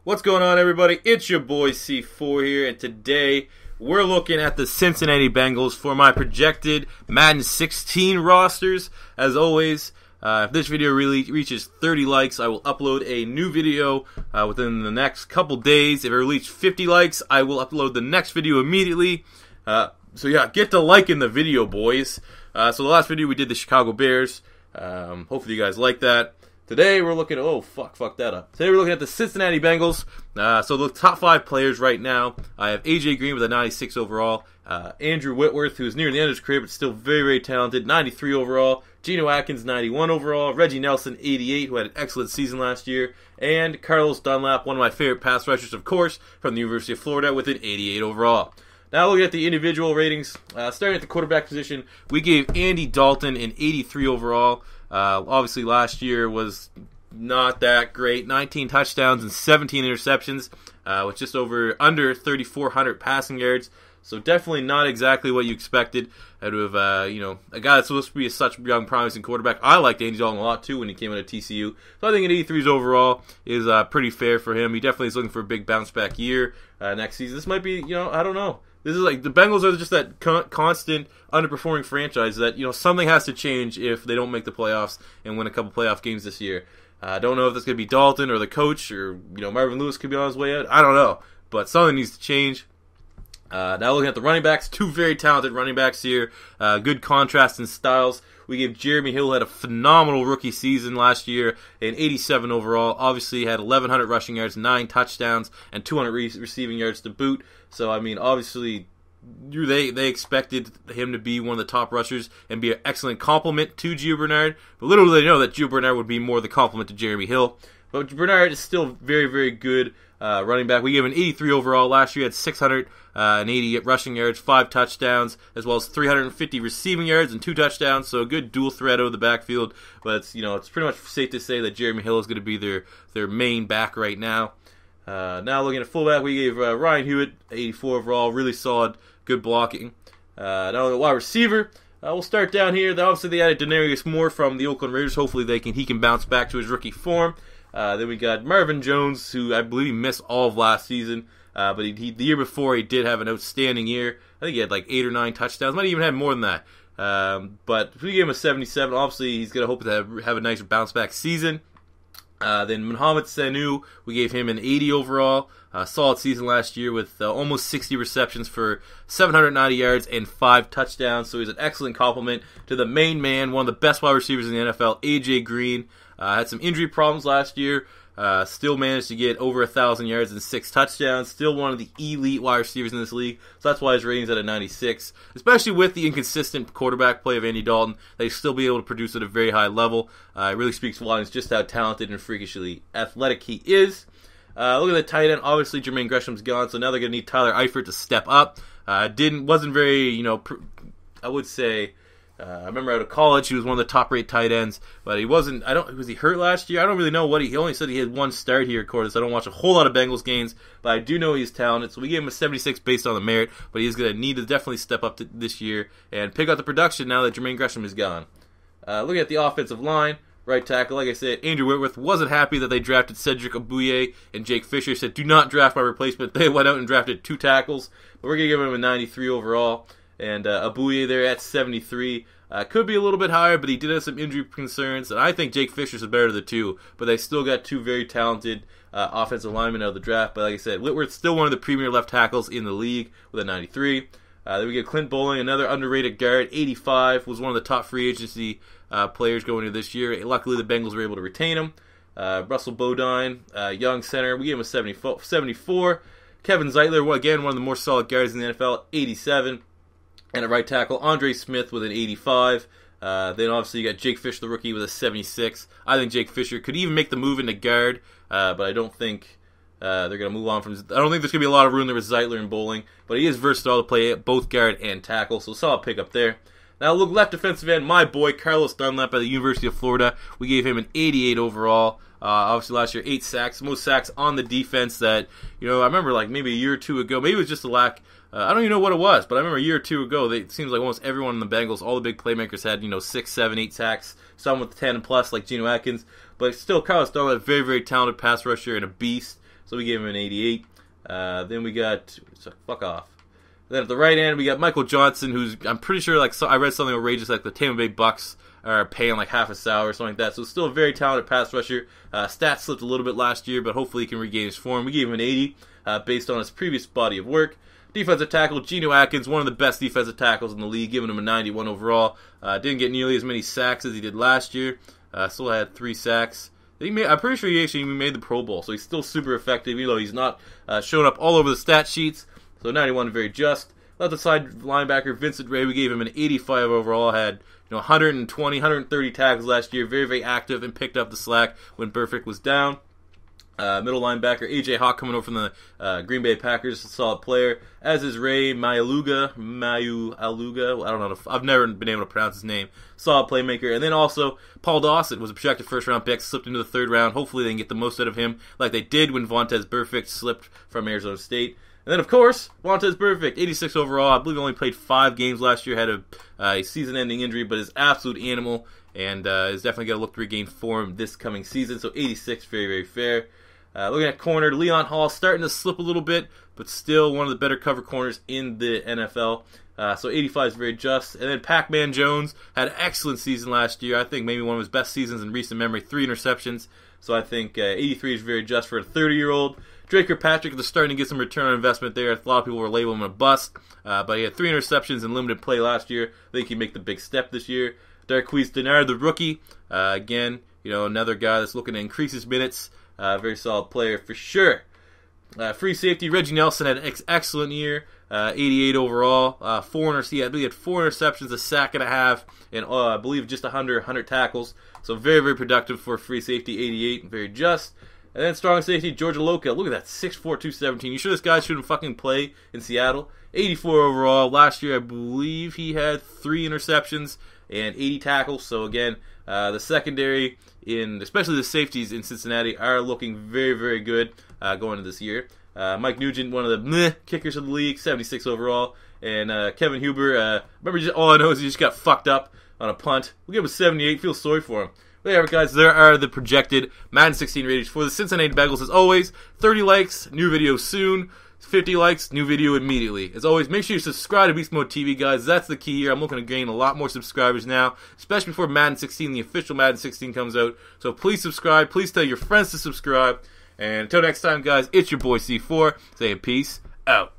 What's going on, everybody? It's your boy C4 here, and today we're looking at the Cincinnati Bengals for my projected Madden 16 rosters. As always, if this video really reaches 30 likes, I will upload a new video within the next couple days. If it reaches 50 likes, I will upload the next video immediately. So yeah, get to liking the video, boys. So the last video we did the Chicago Bears. Hopefully you guys like that. Today we're looking at, fuck that up. Today we're looking at the Cincinnati Bengals. So the top 5 players right now, I have AJ Green with a 96 overall. Andrew Whitworth, who's near the end of his career but still very, very talented, 93 overall. Geno Atkins, 91 overall. Reggie Nelson, 88, who had an excellent season last year. And Carlos Dunlap, one of my favorite pass rushers, of course, from the University of Florida, with an 88 overall. Now looking at the individual ratings, starting at the quarterback position, we gave Andy Dalton an 83 overall. Obviously last year was not that great. 19 touchdowns and 17 interceptions, with just under 3,400 passing yards. So definitely not exactly what you expected out of a guy that's supposed to be such a young, promising quarterback. I liked Andy Dalton a lot too when he came out of TCU. So I think an 83's overall is pretty fair for him. He definitely is looking for a big bounce back year next season. This might be, I don't know. This is like, the Bengals are just that constant underperforming franchise that, something has to change if they don't make the playoffs and win a couple playoff games this year. I don't know if that's going to be Dalton or the coach or, Marvin Lewis could be on his way out. I don't know. But something needs to change. Now looking at the running backs, 2 very talented running backs here. Good contrast in styles. We gave Jeremy Hill, had a phenomenal rookie season last year, an 87 overall. Obviously had 1,100 rushing yards, 9 touchdowns, and 200 receiving yards to boot. So, obviously, they expected him to be one of the top rushers and be an excellent complement to Gio Bernard. But little do they know that Gio Bernard would be more the complement to Jeremy Hill. But Bernard is still very, very good running back. We gave him an 83 overall. Last year he had 680 rushing yards, 5 touchdowns, as well as 350 receiving yards and 2 touchdowns. So a good dual threat over the backfield. But it's pretty much safe to say that Jeremy Hill is going to be their main back right now. Now looking at fullback, we gave Ryan Hewitt 84 overall, really solid, good blocking. Now the wide receiver, we'll start down here. Obviously they added Denarius Moore from the Oakland Raiders. Hopefully he can bounce back to his rookie form. Then we got Marvin Jones, who I believe he missed all of last season, but the year before he did have an outstanding year. I think he had like 8 or 9 touchdowns, might even have more than that. But we gave him a 77. Obviously he's going to hope to have a nice bounce back season. Then Mohamad Sanu, we gave him an 80 overall. Solid season last year with almost 60 receptions for 790 yards and 5 touchdowns. So he's an excellent complement to the main man, one of the best wide receivers in the NFL, AJ Green. Had some injury problems last year. Still managed to get over 1,000 yards and 6 touchdowns. Still one of the elite wide receivers in this league. So that's why his rating's at a 96. Especially with the inconsistent quarterback play of Andy Dalton, they still be able to produce at a very high level. It really speaks volumes just how talented and freakishly athletic he is. Look at the tight end. Obviously, Jermaine Gresham's gone, so now they're going to need Tyler Eifert to step up. Wasn't very, I would say. I remember out of college he was one of the top-rate tight ends, but he wasn't. Was he hurt last year? I don't really know what he only said he had 1 start here, according to. I don't watch a whole lot of Bengals games, but I do know he's talented. So we gave him a 76 based on the merit, but he's going to need to definitely step up this year and pick up the production now that Jermaine Gresham is gone. Looking at the offensive line, right tackle, like I said, Andrew Whitworth wasn't happy that they drafted Cedric, Ogbuehi, and Jake Fisher. Said, do not draft my replacement. They went out and drafted 2 tackles, but we're going to give him a 93 overall. And Ogbuehi there at 73. Could be a little bit higher, but he did have some injury concerns. And I think Jake Fisher's the better of the 2. But they still got 2 very talented offensive linemen out of the draft. But like I said, Whitworth's still one of the premier left tackles in the league with a 93. Then we get Clint Bowling, another underrated guard, 85. Was one of the top free agency players going into this year. Luckily, the Bengals were able to retain him. Russell Bodine, young center. We gave him a 74. Kevin Zeitler, again, one of the more solid guards in the NFL, 87. And a right tackle, Andre Smith with an 85. Then obviously you got Jake Fisher, the rookie, with a 76. I think Jake Fisher could even make the move into guard, but I don't think they're going to move on from. I don't think there's going to be a lot of room there with Zeitler and Bowling, but he is versatile to play both guard and tackle, so solid pickup there. Now look, left defensive end, my boy Carlos Dunlap at the University of Florida. We gave him an 88 overall. Obviously last year 8 sacks, most sacks on the defense that, I remember like maybe a year or 2 ago, maybe it was just a lack. I don't even know what it was, but I remember a year or 2 ago, it seems like almost everyone in the Bengals, all the big playmakers had, 6, 7, 8 sacks, some with 10 and plus like Geno Atkins, but still Carlos Dunlap, very, very talented pass rusher and a beast. so we gave him an 88. Then we got, fuck off. Then at the right end, we got Michael Johnson, who's, I'm pretty sure, like, I read something outrageous, like the Tampa Bay Bucks are paying like half a salary or something like that. So still a very talented pass rusher. Stats slipped a little bit last year, but hopefully he can regain his form. We gave him an 80 based on his previous body of work. Defensive tackle, Geno Atkins, one of the best defensive tackles in the league, giving him a 91 overall. Didn't get nearly as many sacks as he did last year. Still had 3 sacks. I'm pretty sure he actually made the Pro Bowl, so he's still super effective, even though he's not showing up all over the stat sheets. So 91, very just. Left side linebacker, Vincent Ray, we gave him an 85 overall. Had 120, 130 tackles last year. Very, very active and picked up the slack when Burfict was down. Middle linebacker, A.J. Hawk coming over from the Green Bay Packers, a solid player, as is Ray Maialuga. I don't know, I've never been able to pronounce his name. Solid playmaker. And then also, Paul Dawson was a projected first-round pick, slipped into the 3rd round. Hopefully they can get the most out of him, like they did when Vontaze Burfict slipped from Arizona State. And then, of course, Vontaze Burfict, 86 overall. I believe he only played 5 games last year, had a season-ending injury, but is absolute animal, and is definitely going to look to regain form this coming season. So 86, very, very fair. Looking at corner, Leon Hall starting to slip a little bit, but still one of the better cover corners in the NFL. So 85 is very just. And then Pac-Man Jones had an excellent season last year. I think maybe one of his best seasons in recent memory, 3 interceptions. So I think 83 is very just for a 30-year-old. Drake Kirkpatrick is starting to get some return on investment there. A lot of people were labeling him a bust, but he had 3 interceptions in limited play last year. I think he can make the big step this year. Darquise Dennard, the rookie, again, another guy that's looking to increase his minutes. Very solid player for sure. Free safety, Reggie Nelson had an excellent year, 88 overall. He had 4 interceptions, a sack and a half, and I believe just 100 tackles. So very, very productive for free safety, 88, very just. And then strong safety, George ILOKA. Look at that, 6'4", 217. You sure this guy shouldn't fucking play in Seattle? 84 overall. Last year, I believe he had 3 interceptions and 80 tackles. So again, the secondary, especially the safeties in Cincinnati, are looking very, very good going into this year. Mike Nugent, one of the kickers of the league, 76 overall. And Kevin Huber, all I know is he just got fucked up on a punt. We'll give him a 78. Feel sorry for him. But yeah, guys, there are the projected Madden 16 ratings for the Cincinnati Bengals. As always, 30 likes, new video soon. 50 likes, new video immediately. As always, make sure you subscribe to Beast Mode TV, guys. That's the key here. I'm looking to gain a lot more subscribers now, especially before Madden 16, the official Madden 16 comes out. So please subscribe. Please tell your friends to subscribe. And until next time, guys, it's your boy C4 saying peace out.